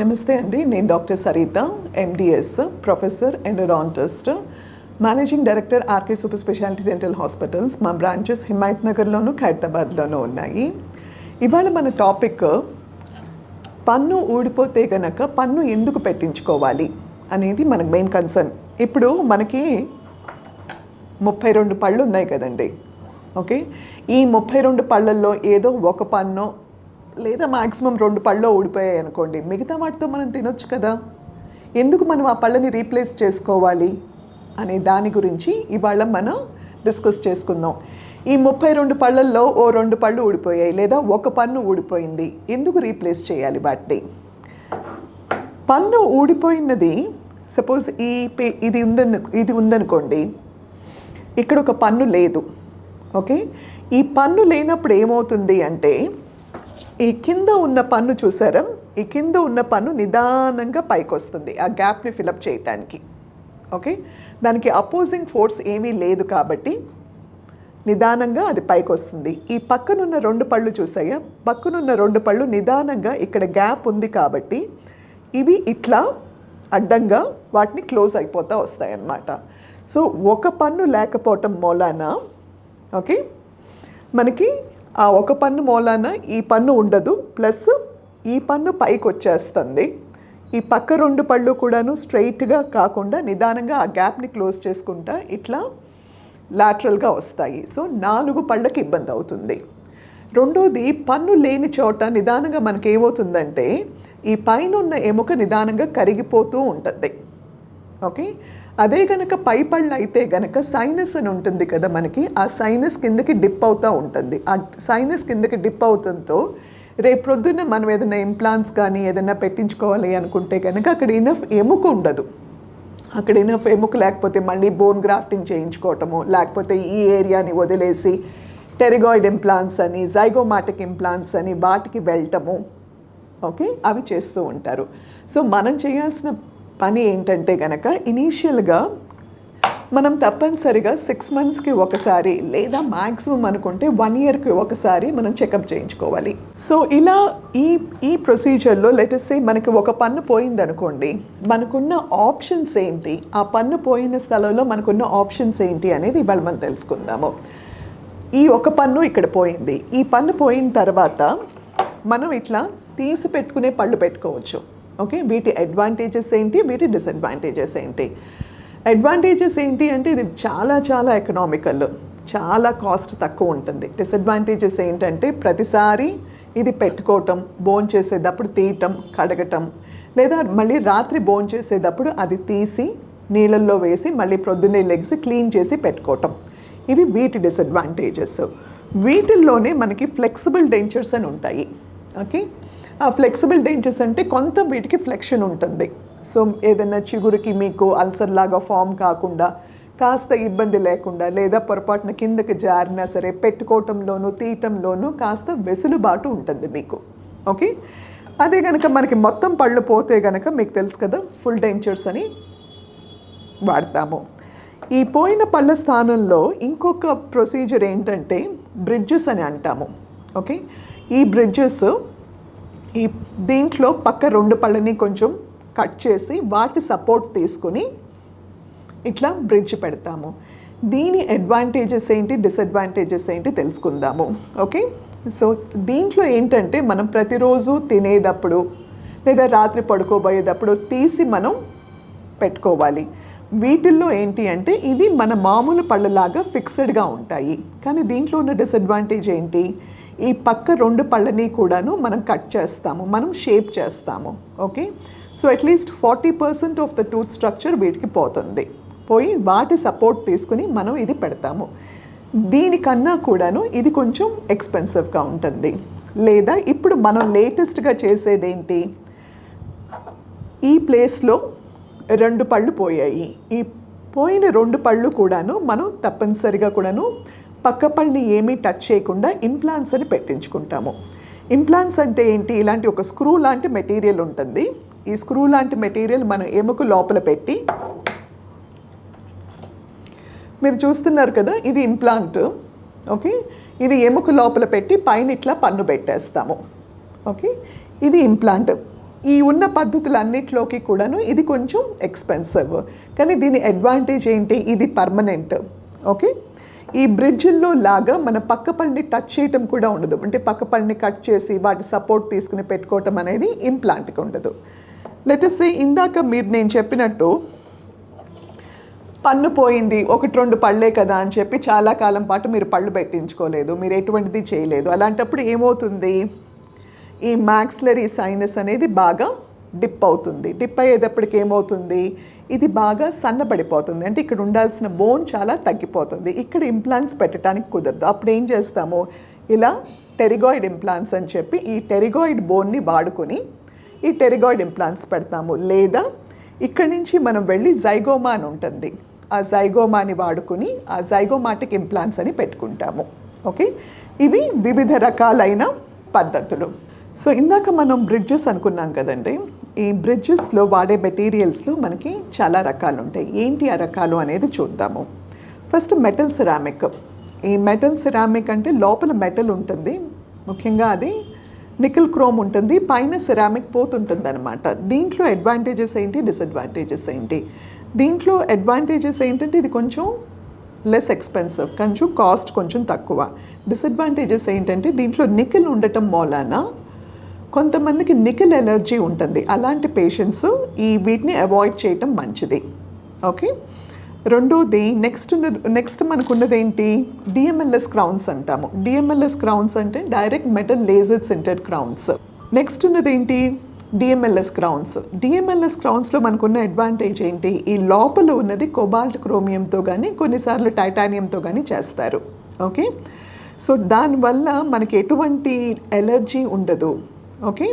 నమస్తే అండి, నేను doctor Sarita, MDS, professor endodontist, managing director RK super speciality dental hospitals. మా బ్రాంచెస్ హిమాయత్ నగర్లోను ఖైరతాబాద్లోనూ ఉన్నాయి. ఇవాళ మన టాపిక్ పన్ను ఊడిపోతే గనక పన్ను ఎందుకు పెట్టించుకోవాలి అనేది మనకు మెయిన్ కన్సర్న్. ఇప్పుడు మనకి 32 పళ్ళు ఉన్నాయి కదండి. ఓకే, ఈ 32 పళ్ళల్లో ఏదో ఒక పన్ను లేదా మ్యాక్సిమం 2 పళ్ళు ఊడిపోయాయి అనుకోండి, మిగతా వాటితో మనం తినొచ్చు కదా. ఎందుకు మనం ఆ పళ్ళని రీప్లేస్ చేసుకోవాలి అనే దాని గురించి ఇవాళ మనం డిస్కస్ చేసుకుందాం. ఈ 32 పళ్ళల్లో ఓ 2 పళ్ళు ఊడిపోయాయి లేదా ఒక పన్ను ఊడిపోయింది, ఎందుకు రీప్లేస్ చేయాలి వాటిని? పన్ను ఊడిపోయినది సపోజ్ ఇది ఉందనుకోండి, ఇక్కడ ఒక పన్ను లేదు. ఓకే, ఈ పన్ను లేనప్పుడు ఏమవుతుంది అంటే, ఈ కింద ఉన్న పన్ను చూసారా, ఈ కింద ఉన్న పన్ను నిదానంగా పైకి వస్తుంది ఆ గ్యాప్ని ఫిలప్ చేయటానికి. ఓకే, దానికి అపోజింగ్ ఫోర్స్ ఏమీ లేదు కాబట్టి నిదానంగా అది పైకి వస్తుంది. ఈ పక్కనున్న 2 పళ్ళు చూసాయా, పక్కనున్న 2 పళ్ళు నిదానంగా ఇక్కడ గ్యాప్ ఉంది కాబట్టి ఇవి ఇట్లా అడ్డంగా వాటిని క్లోజ్ అయిపోతూ వస్తాయి అన్నమాట. సో ఒక పన్ను లేకపోవటం మూలాన ఓకే, మనకి ఆ ఒక పన్ను మూలాన ఈ పన్ను ఉండదు, ప్లస్ ఈ పన్ను పైకి వచ్చేస్తుంది. ఈ పక్క 2 పళ్ళు కూడాను స్ట్రైట్గా కాకుండా నిదానంగా ఆ గ్యాప్ని క్లోజ్ చేసుకుంటా ఇట్లా లాటరల్గా వస్తాయి. సో 4 పళ్ళకి ఇబ్బంది అవుతుంది. రెండోది, పన్ను లేని చోట నిదానంగా మనకి ఏమవుతుందంటే ఈ పైన ఉన్న ఎముక నిదానంగా కరిగిపోతూ ఉంటుంది. ఓకే, అదే కనుక పై పళ్ళు అయితే కనుక సైనస్ అని ఉంటుంది కదా మనకి, ఆ సైనస్ కిందకి డిప్ అవుతూ ఉంటుంది. ఆ సైనస్ కిందకి డిప్ అవుతుందో రేపు ప్రొద్దున్న మనం ఏదైనా ఇంప్లాంట్స్ కానీ ఏదైనా పెట్టించుకోవాలి అనుకుంటే కనుక అక్కడ ఇనఫ్ ఎముక ఉండదు. అక్కడ ఇనఫ్ ఎముక లేకపోతే మళ్ళీ బోన్ గ్రాఫ్టింగ్ చేయించుకోవటము, లేకపోతే ఈ ఏరియాని వదిలేసి టెరిగాయిడ్ ఇంప్లాంట్స్ అని, జైగోమాటిక్ ఇంప్లాంట్స్ అని వాటికి వెళ్ళటము, ఓకే, అవి చేస్తూ ఉంటారు. సో మనం చేయాల్సిన పని ఏంటంటే కనుక ఇనీషియల్గా మనం తప్పనిసరిగా 6 మంత్స్కి ఒకసారి లేదా మ్యాక్సిమం అనుకుంటే 1 ఇయర్కి ఒకసారి మనం చెకప్ చేయించుకోవాలి. సో ఇలా ఈ ప్రొసీజర్లో లెటస్ సే మనకి ఒక పన్ను పోయిందనుకోండి, మనకున్న ఆప్షన్స్ ఏంటి, ఆ పన్ను పోయిన స్థలంలో మనకున్న ఆప్షన్స్ ఏంటి అనేది ఇవాళ మనం తెలుసుకుందాము. ఈ ఒక పన్ను ఇక్కడ పోయింది, ఈ పన్ను పోయిన తర్వాత మనం ఇట్లా తీసి పెట్టుకునే పళ్ళు పెట్టుకోవచ్చు. ఓకే, వీటి అడ్వాంటేజెస్ ఏంటి, వీటి డిసడ్వాంటేజెస్ ఏంటి? అడ్వాంటేజెస్ ఏంటి అంటే ఇది చాలా చాలా ఎకనామికల్, చాలా కాస్ట్ తక్కువ ఉంటుంది. డిసడ్వాంటేజెస్ ఏంటంటే ప్రతిసారి ఇది పెట్టుకోవటం, బోన్ చేసేటప్పుడు తీయటం, కడగటం, లేదా మళ్ళీ రాత్రి బోన్ చేసేటప్పుడు అది తీసి నీళ్ళల్లో వేసి మళ్ళీ ప్రొద్దున్నే లెగ్స్ క్లీన్ చేసి పెట్టుకోవటం, ఇవి వీటి డిసడ్వాంటేజెస్. వీటిల్లోనే మనకి ఫ్లెక్సిబుల్ డెంచర్స్ అని ఉంటాయి. ఓకే, ఆ ఫ్లెక్సిబుల్ డెంచర్స్ అంటే కొంత వీటికి ఫ్లెక్షన్ ఉంటుంది. సో ఏదైనా చిగురికి మీకు అల్సర్ లాగా ఫామ్ కాకుండా, కాస్త ఇబ్బంది లేకుండా, లేదా పొరపాటున కిందకి జారినా సరే పెట్టుకోవటంలోనూ తీయటంలోనూ కాస్త వెసులుబాటు ఉంటుంది మీకు. ఓకే, అదే కనుక మనకి మొత్తం పళ్ళు పోతే కనుక మీకు తెలుసు కదా, ఫుల్ డెంచర్స్ అని వాడతాము. ఈ పోయిన పళ్ళ స్థానంలో ఇంకొక ప్రొసీజర్ ఏంటంటే బ్రిడ్జెస్ అని అంటాము. ఓకే, ఈ బ్రిడ్జెస్ దీంట్లో పక్క 2 పళ్ళని కొంచెం కట్ చేసి వాటి సపోర్ట్ తీసుకుని ఇట్లా బ్రిడ్జ్ పెడతాము. దీని అడ్వాంటేజెస్ ఏంటి, డిసడ్వాంటేజెస్ ఏంటి తెలుసుకుందాము. ఓకే, సో దీంట్లో ఏంటంటే మనం ప్రతిరోజు తినేటప్పుడు లేదా రాత్రి పడుకోబోయేటప్పుడు తీసి మనం పెట్టుకోవాలి. వీటిల్లో ఏంటి అంటే ఇది మన మామూలు పళ్ళలాగా ఫిక్స్డ్గా ఉంటాయి. కానీ దీంట్లో ఉన్న డిసడ్వాంటేజ్ ఏంటి, ఈ పక్క 2 పళ్ళని కూడాను మనం కట్ చేస్తాము, మనం షేప్ చేస్తాము. Okay, so at least 40% of the tooth structure వీటికి పోతుంది. పోయి వాటి సపోర్ట్ తీసుకుని మనం ఇది పెడతాము. దీనికన్నా కూడాను ఇది కొంచెం ఎక్స్పెన్సివ్గా ఉంటుంది. లేదా ఇప్పుడు మనం లేటెస్ట్గా చేసేది ఏంటి, ఈ ప్లేస్లో 2 పళ్ళు పోయాయి, ఈ పోయిన 2 పళ్ళు కూడాను మనం తప్పనిసరిగా కూడాను పక్క పళ్ళని ఏమీ టచ్ చేయకుండా ఇంప్లాంట్స్ అని పెట్టించుకుంటాము. ఇంప్లాంట్స్ అంటే ఏంటి, ఇలాంటి ఒక స్క్రూ లాంటి మెటీరియల్ ఉంటుంది. ఈ స్క్రూ లాంటి మెటీరియల్ మనం ఎముక లోపల పెట్టి, మీరు చూస్తున్నారు కదా ఇది ఇంప్లాంట్. ఓకే, ఇది ఎముక లోపల పెట్టి పైన ఇట్లా పన్ను పెట్టేస్తాము. ఓకే, ఇది ఇంప్లాంట్. ఈ ఉన్న పద్ధతులన్నిటిలోకి కూడాను ఇది కొంచెం ఎక్స్పెన్సివ్, కానీ దీని అడ్వాంటేజ్ ఏంటి, ఇది పర్మనెంట్. ఓకే, ఈ బ్రిడ్జిల్లో లాగా మన పక్క పళ్ళని టచ్ చేయటం కూడా ఉండదు. అంటే పక్క పళ్ళని కట్ చేసి వాటి సపోర్ట్ తీసుకుని పెట్టుకోవటం అనేది ఇంప్లాంట్కి ఉండదు. లెట్ us say ఇందాక నేను చెప్పినట్టు పన్ను పోయింది, 1-2 పళ్ళే కదా అని చెప్పి చాలా కాలం పాటు మీరు పళ్ళు పెట్టించుకోలేదు, మీరు ఎటువంటిది చేయలేదు. అలాంటప్పుడు ఏమవుతుంది, ఈ మాక్సిలరీ సైనస్ అనేది బాగా డిప్ అవుతుంది. డిప్ అయ్యేటప్పటికి ఏమవుతుంది, ఇది బాగా సన్నబడిపోతుంది. అంటే ఇక్కడ ఉండాల్సిన బోన్ చాలా తగ్గిపోతుంది. ఇక్కడ ఇంప్లాంట్స్ పెట్టడానికి కుదరదు. అప్పుడు ఏం చేస్తాము, ఇలా టెరిగాయిడ్ ఇంప్లాంట్స్ అని చెప్పి ఈ టెరిగాయిడ్ బోన్ని వాడుకొని ఈ టెరిగాయిడ్ ఇంప్లాంట్స్ పెడతాము. లేదా ఇక్కడి నుంచి మనం వెళ్ళి జైగోమా అని ఉంటుంది, ఆ జైగోమాని వాడుకొని ఆ జైగోమాటిక్ ఇంప్లాంట్స్ అని పెట్టుకుంటాము. ఓకే, ఇవి వివిధ రకాలైన పద్ధతులు. సో ఇందాక మనం బ్రిడ్జెస్ అనుకున్నాం కదండి. ఈ బ్రిడ్జెస్లో వాడే మెటీరియల్స్లో మనకి చాలా రకాలు ఉంటాయి. ఏంటి ఆ రకాలు అనేది చూద్దాము. First metal ceramic. ఈ మెటల్ సిరామిక్ అంటే లోపల మెటల్ ఉంటుంది, ముఖ్యంగా అది నికెల్ క్రోమ్ ఉంటుంది, పైన సిరామిక్ పోతుంటుంది అనమాట. దీంట్లో అడ్వాంటేజెస్ ఏంటి, డిసడ్వాంటేజెస్ ఏంటి. దీంట్లో అడ్వాంటేజెస్ ఏంటంటే ఇది కొంచెం లెస్ ఎక్స్పెన్సివ్, కొంచెం కాస్ట్ కొంచెం తక్కువ. డిసడ్వాంటేజెస్ ఏంటంటే దీంట్లో నికెల్ ఉండటం మూలాన కొంతమందికి నికెల్ ఎలర్జీ ఉంటుంది. అలాంటి పేషెంట్స్ వీటిని అవాయిడ్ చేయటం మంచిది. ఓకే, రెండోది నెక్స్ట్ మనకున్నది ఏంటి, డిఎంఎల్ఎస్ క్రౌన్స్ అంటాము. డిఎంఎల్ఎస్ క్రౌన్స్ అంటే direct metal laser sintered crowns. Next ఉన్నది ఏంటి, డిఎంఎల్ఎస్ క్రౌన్స్. డిఎంఎల్ఎస్ క్రౌన్స్లో మనకున్న అడ్వాంటేజ్ ఏంటి, ఈ లోపల ఉన్నది కోబాల్ట్ క్రోమియంతో కానీ కొన్నిసార్లు టైటానియంతో కానీ చేస్తారు. ఓకే, సో దానివల్ల మనకి ఎటువంటి ఎలర్జీ ఉండదు. ఓకే,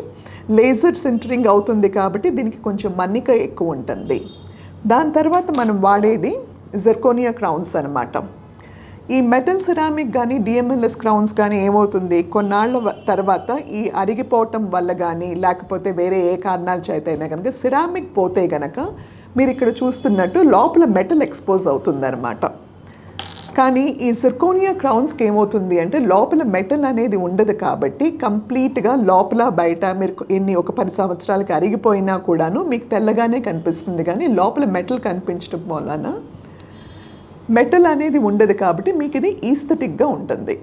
లేజర్ సింటరింగ్ అవుతుంది కాబట్టి దీనికి కొంచెం మన్నిక ఎక్కువ ఉంటుంది. దాని తర్వాత మనం వాడేది జెర్కోనియా క్రౌన్స్ అనమాట. ఈ మెటల్ సిరామిక్ కానీ డిఎంఎల్ఎస్ క్రౌన్స్ కానీ ఏమవుతుంది, కొన్నాళ్ళ తర్వాత ఈ అరిగిపోవటం వల్ల కానీ లేకపోతే వేరే ఏ కారణాల చేత అయినా కనుక సిరామిక్ పోతే కనుక మీరు ఇక్కడ చూస్తున్నట్టు లోపల మెటల్ ఎక్స్పోజ్ అవుతుంది అనమాట. కానీ ఈ జిర్కోనియా క్రౌన్స్కి ఏమవుతుంది అంటే లోపల మెటల్ అనేది ఉండదు కాబట్టి కంప్లీట్గా లోపల బయట మీరు ఒక 10 సంవత్సరాలకి అరిగిపోయినా కూడాను మీకు తెల్లగానే కనిపిస్తుంది. కానీ లోపల మెటల్ కనిపించడం వలన మెటల్ అనేది ఉండదు కాబట్టి మీకు ఇది ఈస్థెటిక్గా ఉంటుంది.